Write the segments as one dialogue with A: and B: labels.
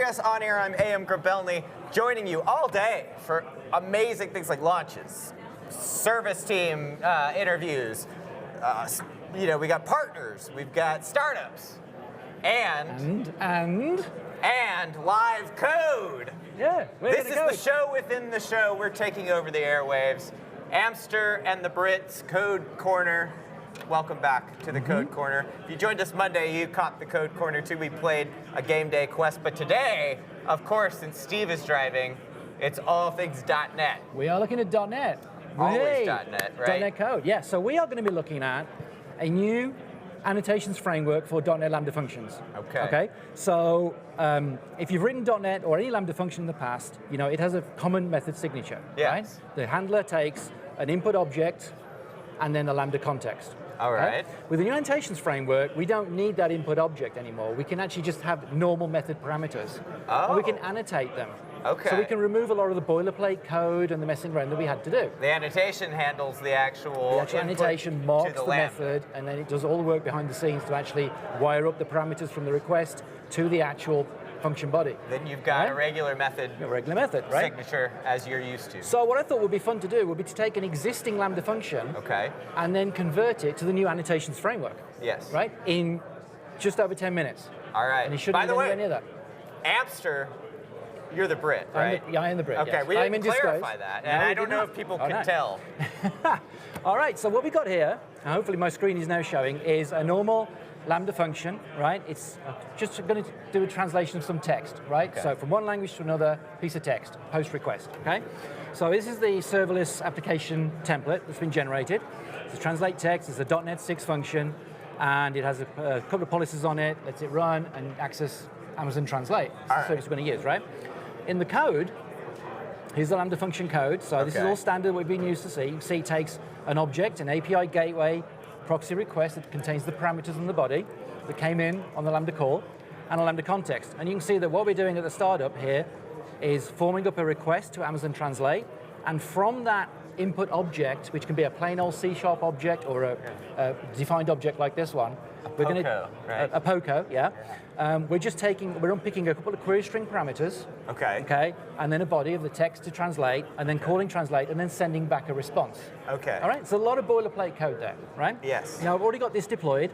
A: AWS On Air, I'm A.M. Grabelny, joining you all day for amazing things like launches, service team interviews, we got partners, we've got startups, and live code.
B: Yeah,
A: this is the show within the show. We're taking over the airwaves. AMster and the Brits, Code Corner. Welcome back to the Code Corner. If you joined us Monday, you caught the Code Corner too. We played a game day quest, but today, of course, since Steve is driving, it's all things .NET.
B: We are looking at .NET.
A: Always .NET, right?
B: .NET Code, yeah. So we are going to be looking at a new annotations framework for .NET Lambda functions. Okay. So if you've written .NET or any Lambda function in the past, it has a common method signature, right? The handler takes an input object and then a Lambda context.
A: All right.
B: Okay? With the new annotations framework, we don't need that input object anymore. We can actually just have normal method parameters.
A: Oh.
B: And we can annotate them.
A: Okay.
B: So we can remove a lot of the boilerplate code and the messing around that we had to do.
A: The annotation handles the actual
B: annotation marks the
A: Lambda
B: method, and then it does all the work behind the scenes to actually wire up the parameters from the request to the actual function body.
A: Then you've got a regular method.
B: Right?
A: Signature as you're used to.
B: So what I thought would be fun to do would be to take an existing Lambda function and then convert it to the new annotations framework.
A: Yes.
B: Right? In just over 10 minutes.
A: All right.
B: And you shouldn't need any of that.
A: AMster, you're the Brit, right?
B: I am the Brit,
A: Okay,
B: yes.
A: we didn't clarify that, and I don't know if people can tell.
B: All right, so what we got here, and hopefully my screen is now showing, is a normal Lambda function, right? It's just going to do a translation of some text, right?
A: Okay.
B: So from one language to another piece of text, post request, okay? So this is the serverless application template that's been generated. It's a translate text, it's a .NET 6 function, and it has a couple of policies on it, lets it run and access Amazon Translate. It's the service we're going to use, right? In the code, here's the Lambda function code. So this is all standard we've been used to see. You can see it takes an object, an API gateway, proxy request that contains the parameters in the body that came in on the Lambda call, and a Lambda context. And you can see that what we're doing at the startup here is forming up a request to Amazon Translate, and from that input object, which can be a plain old C# object or a defined object like this one, we're going to a POCO, we're unpicking a couple of query string parameters, and then a body of the text to translate, and then calling translate, and then sending back a response.
A: Okay.
B: All right, it's a lot of boilerplate code there, right?
A: Yes.
B: Now I've already got this deployed.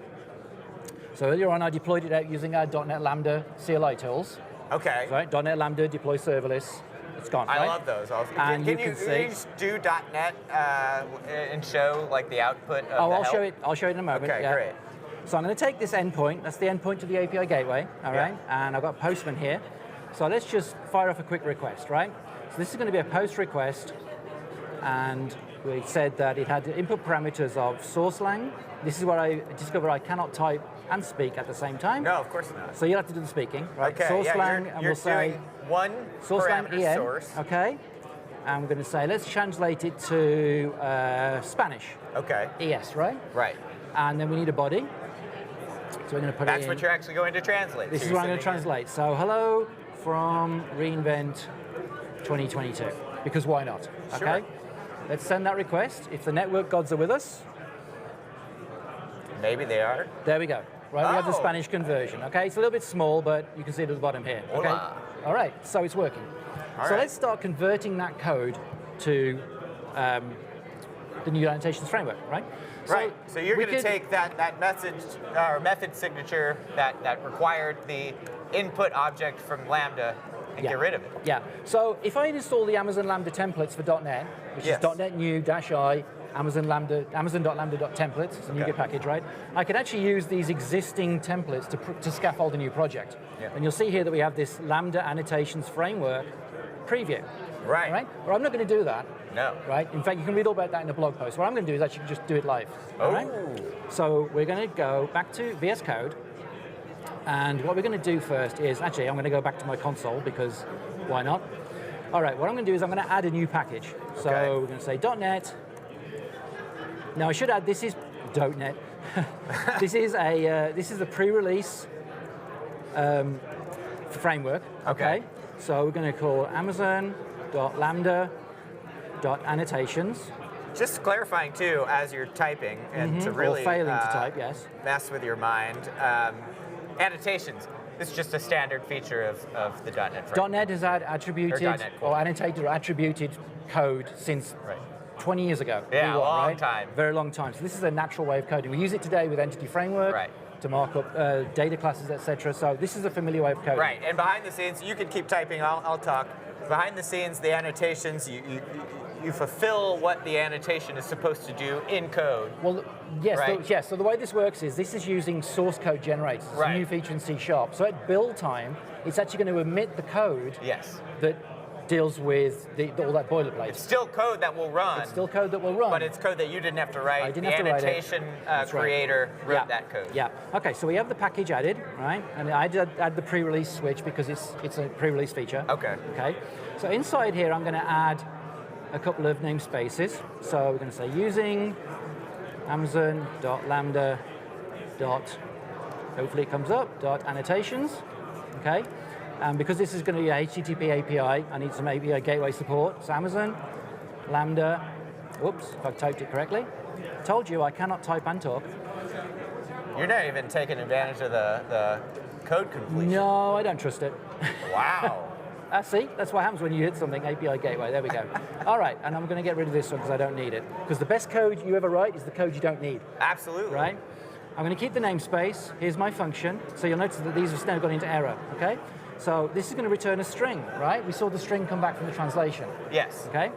B: So earlier on, I deployed it out using our .NET Lambda CLI tools.
A: Okay.
B: Right, .NET Lambda deploy serverless. It's gone.
A: I love those.
B: And
A: can you just do .NET and show like the output of
B: I'll show it. I'll show it in a moment.
A: Okay, great.
B: So I'm going to take this endpoint. That's the endpoint to the API gateway. All right. And I've got Postman here. So let's just fire off a quick request, right? So this is going to be a post request, and we said that it had input parameters of source lang. This is where I discovered I cannot type and speak at the same time.
A: No, of course not.
B: So you'll have to do the speaking, right?
A: Okay,
B: source lang, and we'll say
A: one
B: source lang en,
A: source.
B: Okay. And we're going to say let's translate it to Spanish.
A: Okay.
B: ES, right?
A: Right.
B: And then we need a body. So we're going to put
A: That's
B: it in.
A: what you're actually going to translate.
B: This is what I'm going to translate. So hello from reInvent 2022, because why not?
A: Sure.
B: Okay. Let's send that request. If the network gods are with us.
A: Maybe they are.
B: There we go. Right, we have the Spanish conversion. Okay, it's a little bit small, but you can see it at the bottom here. Okay.
A: Hola.
B: All right, so it's working. Let's start converting that code to the new annotations framework, right?
A: So you're going to take that message or method signature that required the input object from Lambda and get rid of it.
B: Yeah. So if I install the Amazon Lambda templates for .NET, which is .NET new -I Amazon.lambda.templates, it's a NuGet package, right? I could actually use these existing templates to scaffold a new project. And you'll see here that we have this Lambda annotations framework preview.
A: Right.
B: But I'm not going to do that.
A: No.
B: Right? In fact, you can read all about that in a blog post. What I'm going to do is actually just do it live.
A: Oh.
B: All right? So we're going to go back to VS Code. And what we're going to do first is, actually, I'm going to go back to my console because why not? All right, what I'm going to do is I'm going to add a new package. So we're going to say .NET. Now I should add, this is .NET. This is a pre-release framework. Okay. So we're going to call Amazon.lambda.annotations.
A: Just clarifying too, as you're typing, and to really
B: or failing to type,
A: mess with your mind. Annotations. This is just a standard feature of the .NET framework.
B: .NET has had attributed or annotated or attributed code since 20 years ago.
A: Yeah, a long time.
B: Very long time. So this is a natural way of coding. We use it today with Entity Framework to mark up data classes, etc. So this is a familiar way of coding.
A: Right, and behind the scenes, you can keep typing, I'll talk. Behind the scenes, the annotations, you fulfill what the annotation is supposed to do in code.
B: Well, yes,
A: right?
B: yes. So the way this works is this is using source code generators. It's a new feature in C#. So at build time, it's actually going to emit the code that deals with all that boilerplate.
A: It's still code that will run.
B: It's still code that will run.
A: But it's code that you didn't have to write.
B: I didn't have to write it.
A: The annotation creator wrote that code.
B: Yeah. Okay, so we have the package added, right? And I did add the pre-release switch because it's a pre-release feature.
A: Okay.
B: Okay. So inside here, I'm going to add a couple of namespaces. So we're going to say using Amazon.lambda. Hopefully it comes up, .annotations. Okay. And because this is going to be a HTTP API, I need some API gateway support. So Amazon, Lambda, oops, if I've typed it correctly. Told you I cannot type and talk.
A: You're not even taking advantage of the code completion.
B: No, I don't trust it.
A: Wow.
B: See, that's what happens when you hit something, API gateway, there we go. All right, and I'm going to get rid of this one because I don't need it. Because the best code you ever write is the code you don't need.
A: Absolutely.
B: Right? I'm going to keep the namespace. Here's my function. So you'll notice that these have now gone into error, okay? So this is going to return a string, right? We saw the string come back from the translation.
A: Yes.
B: Okay?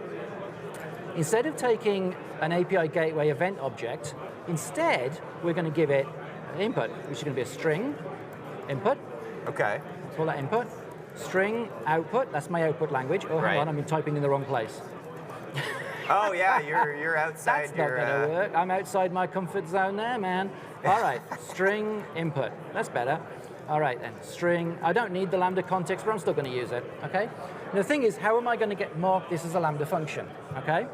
B: Instead of taking an API gateway event object, instead we're going to give it an input, which is going to be a string input.
A: Okay.
B: Let's call that input. String output, that's my output language. Oh, hang on, I'm typing in the wrong place.
A: Oh yeah, you're outside
B: That's not going to work. I'm outside my comfort zone there, man. All right, string input. That's better. All right then, string. I don't need the Lambda context, but I'm still going to use it, okay? Now, the thing is, how am I going to get marked this as a Lambda function, okay?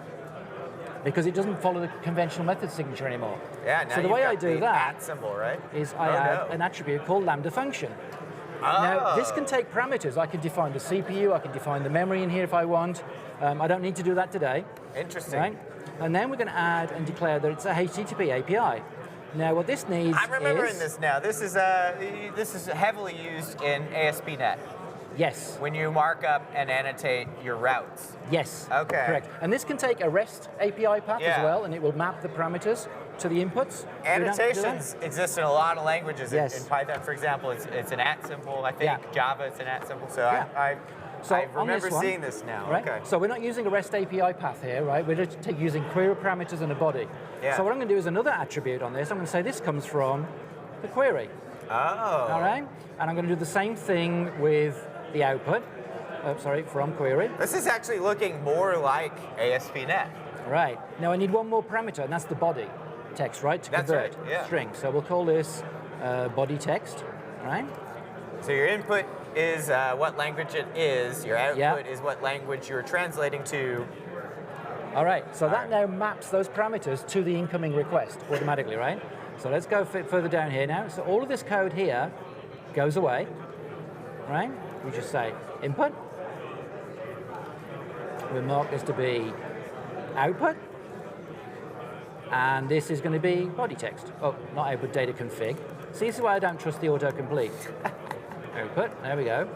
B: Because it doesn't follow the conventional method signature anymore.
A: Yeah, now
B: so the way I do that
A: @ symbol, right?
B: is I add an attribute called Lambda function. Now, this can take parameters. I can define the CPU, I can define the memory in here if I want. I don't need to do that today.
A: Interesting.
B: Right? And then we're going to add and declare that it's a HTTP API. Now, what this needs
A: I'm remembering this now. This is heavily used in ASP.NET.
B: Yes.
A: When you mark up and annotate your routes.
B: Yes.
A: Okay.
B: Correct. And this can take a REST API path as well, and it will map the parameters to the inputs.
A: Annotations exist in a lot of languages.
B: Yes.
A: In Python, for example, it's an @ symbol. I think Java, it's an @ symbol. So
B: So
A: I remember seeing this now.
B: Right?
A: Okay.
B: So we're not using a REST API path here, right? We're just using query parameters and a body.
A: Yeah.
B: So what I'm going to do is another attribute on this. I'm going to say this comes from the query.
A: Oh.
B: All right? And I'm going to do the same thing with the output. From query.
A: This is actually looking more like ASP.NET.
B: Right. Now I need one more parameter, and that's the body text, right? To convert string. So we'll call this body text, right?
A: So your input is what language it is. Your output is what language you're translating to.
B: All right. So that now maps those parameters to the incoming request automatically, right? So let's go further down here now. So all of this code here goes away, right? We just say input. We'll mark this to be output. And this is going to be body text. Oh, not output data config. See, this is why I don't trust the autocomplete. Output, there we go.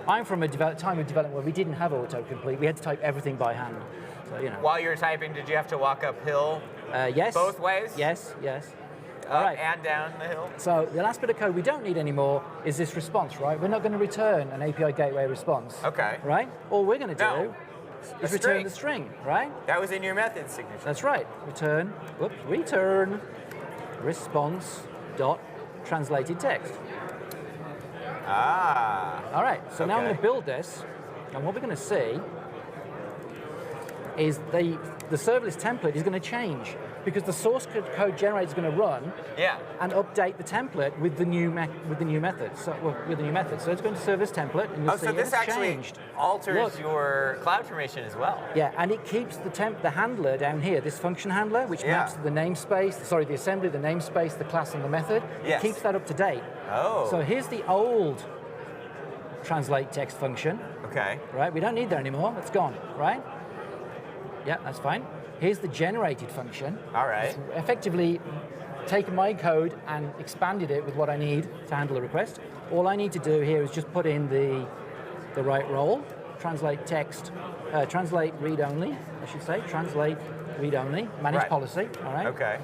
B: I'm from a time of development where we didn't have autocomplete. We had to type everything by hand. So, you know.
A: While you were typing, did you have to walk uphill?
B: Yes.
A: Both ways?
B: Yes, yes.
A: All right. And down the hill?
B: So the last bit of code we don't need anymore is this response, right? We're not going to return an API gateway response.
A: Okay.
B: Right? All we're going to do is return the string, right?
A: That was in your method signature.
B: That's right. Return response dot translated text. All right. So now I'm going to build this, and what we're going to see is the serverless template is going to change because the source code generator is going to run and update the template with the new method. So So it's going to serve this template, and you'll see
A: so this actually
B: changed.
A: alters your CloudFormation as well.
B: Yeah, and it keeps the handler down here, this function handler, which maps the namespace, the assembly, the namespace, the class, and the method. It keeps that up to date.
A: Oh.
B: So here's the old translate text function.
A: Okay.
B: Right, we don't need that anymore. It's gone, right? Yeah, that's fine. Here's the generated function.
A: All right.
B: It's effectively taken my code and expanded it with what I need to handle a request. All I need to do here is just put in the right role, translate text, translate read-only, I should say, translate read-only, manage policy, all right?
A: Okay.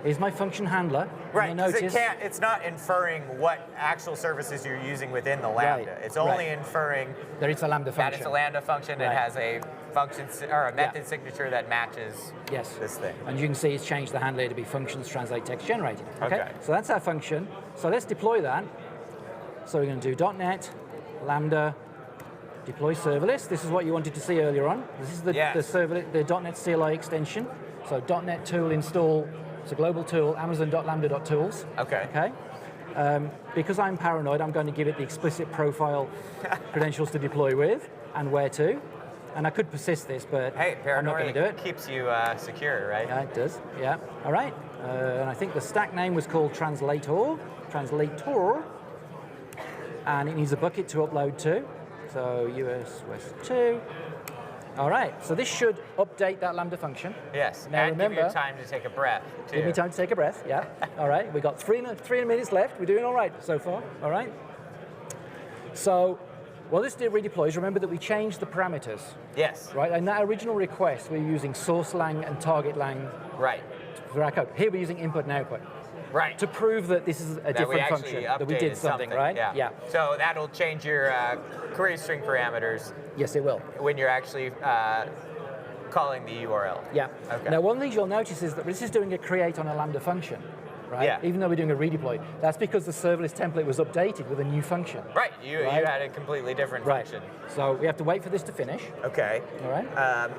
B: Is my function handler.
A: Right, because it's not inferring what actual services you're using within the Lambda. It's only inferring
B: that it's a Lambda function.
A: That it's a Lambda function and has a function or a method signature that matches this thing.
B: And you can see it's changed the handler to be functions translate text generated. Okay. So that's our function. So let's deploy that. So we're going to do .NET Lambda deploy serverless. This is what you wanted to see earlier on. This is the serverless, the .NET CLI extension. So .NET tool install. It's a global tool, amazon.lambda.tools. Okay. Because I'm paranoid, I'm going to give it the explicit profile credentials to deploy with and where to. And I could persist this, but I'm not going to do it.
A: Keeps you secure, right?
B: Yeah, it does. Yeah. All right. And I think the stack name was called translator. And it needs a bucket to upload to. So US West 2. All right, so this should update that Lambda function.
A: Yes,
B: now
A: and
B: remember,
A: give you time to take a breath, too.
B: Give me time to take a breath, yeah. All right, we got 3 minutes left. We're doing all right so far, all right? So, while this redeploys, remember that we changed the parameters.
A: Yes.
B: Right, in that original request, we were using source lang and target lang for our code. Here we're using input and output.
A: Right.
B: To prove that this is a different function, that we did something, right?
A: Yeah. So that'll change your query string parameters.
B: Yes, it will.
A: When you're actually calling the URL.
B: Yeah.
A: Okay.
B: Now, one of the things you'll notice is that this is doing a create on a Lambda function, right?
A: Yeah.
B: Even though we're doing a redeploy. That's because the serverless template was updated with a new function.
A: Right. You had a completely different function.
B: So we have to wait for this to finish.
A: Okay.
B: All right.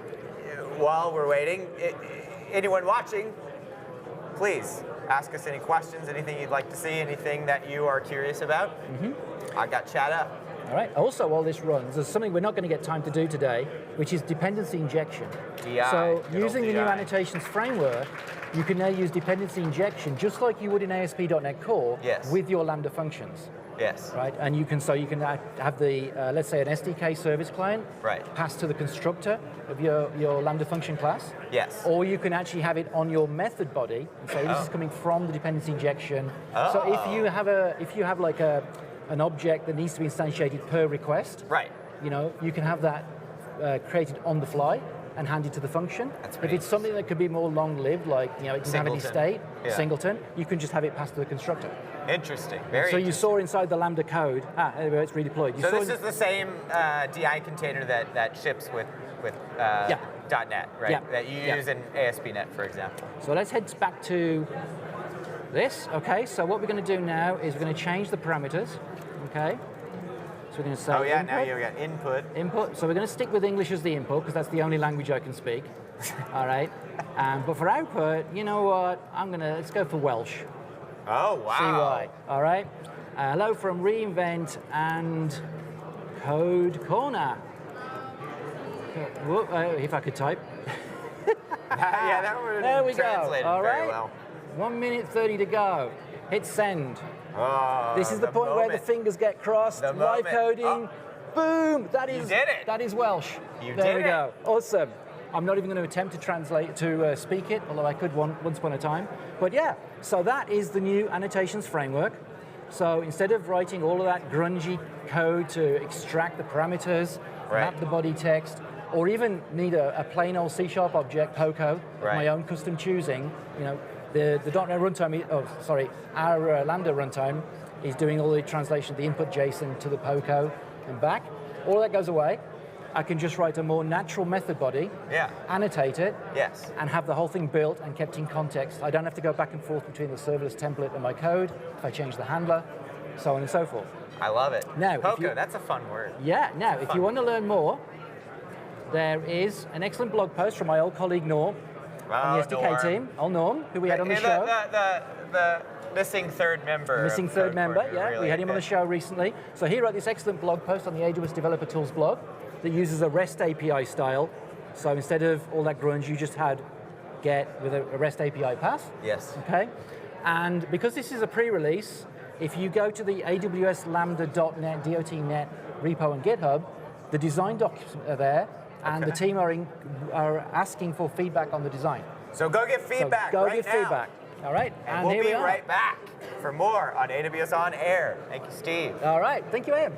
A: While we're waiting, anyone watching, please ask us any questions, anything you'd like to see, anything that you are curious about. I got chat up.
B: All right. Also, while this runs, there's something we're not going to get time to do today, which is dependency injection.
A: DI.
B: So using the new annotations framework, you can now use dependency injection just like you would in ASP.NET Core with your Lambda functions.
A: Yes.
B: Right, and you can have the let's say an SDK service client pass to the constructor of your Lambda function class.
A: Yes.
B: Or you can actually have it on your method body and say this is coming from the dependency injection. So if you have like an object that needs to be instantiated per request, you can have that created on the fly and handed to the function. If it's something that could be more long-lived, like it doesn't have any state, singleton, you can you pass to the constructor.
A: Interesting.
B: So you saw inside the Lambda code, anyway, it's redeployed.
A: So this is the same DI container that ships with .NET, right?
B: Yeah.
A: That you use in ASP.NET, for example.
B: So let's head back to this. Okay, so what we're going to do now is we're going to change the parameters. Okay. So we're going to say input.
A: Now you got input.
B: Input. So we're going to stick with English as the input because that's the only language I can speak. All right. But for output, you know what? Let's go for Welsh.
A: Oh, wow.
B: CY. All right. Hello from reInvent and Code Corner. If I could type.
A: That would
B: there we
A: translated
B: go. All
A: very
B: right.
A: well.
B: 1 minute 30 to go. Hit send.
A: Oh,
B: this is the point where the fingers get crossed. Live coding. Boom! That is.
A: You did it.
B: That is Welsh. There we go. Awesome. I'm not even going to attempt to translate to speak it, although I could once upon a time. But yeah, so that is the new annotations framework. So instead of writing all of that grungy code to extract the parameters, map the body text, or even need a plain old C# object, POCO, of my own custom choosing, the .NET runtime, our Lambda runtime is doing all the translation of the input JSON to the POCO and back. All that goes away. I can just write a more natural method body, annotate it, and have the whole thing built and kept in context. I don't have to go back and forth between the serverless template and my code if I change the handler, so on and so forth.
A: I love it.
B: Now,
A: POCO, that's a fun word.
B: Yeah, now, if you want to learn more, there is an excellent blog post from my old colleague Norm on the SDK team. Norm, who we had on the show.
A: The missing third member.
B: Missing third member,
A: really
B: we had him on the show recently. So he wrote this excellent blog post on the AWS Developer Tools blog that uses a REST API style. So instead of all that grunge, you just had get with a REST API path.
A: Yes.
B: Okay. And because this is a pre-release, if you go to the AWS Lambda.NET, .NET repo and GitHub, the design docs are there, and the team are asking for feedback on the design.
A: So go get feedback.
B: Feedback. All right,
A: And we'll
B: here
A: be
B: we are.
A: right back for more on AWS On Air. Thank you, Steve.
B: All right, thank you, Em.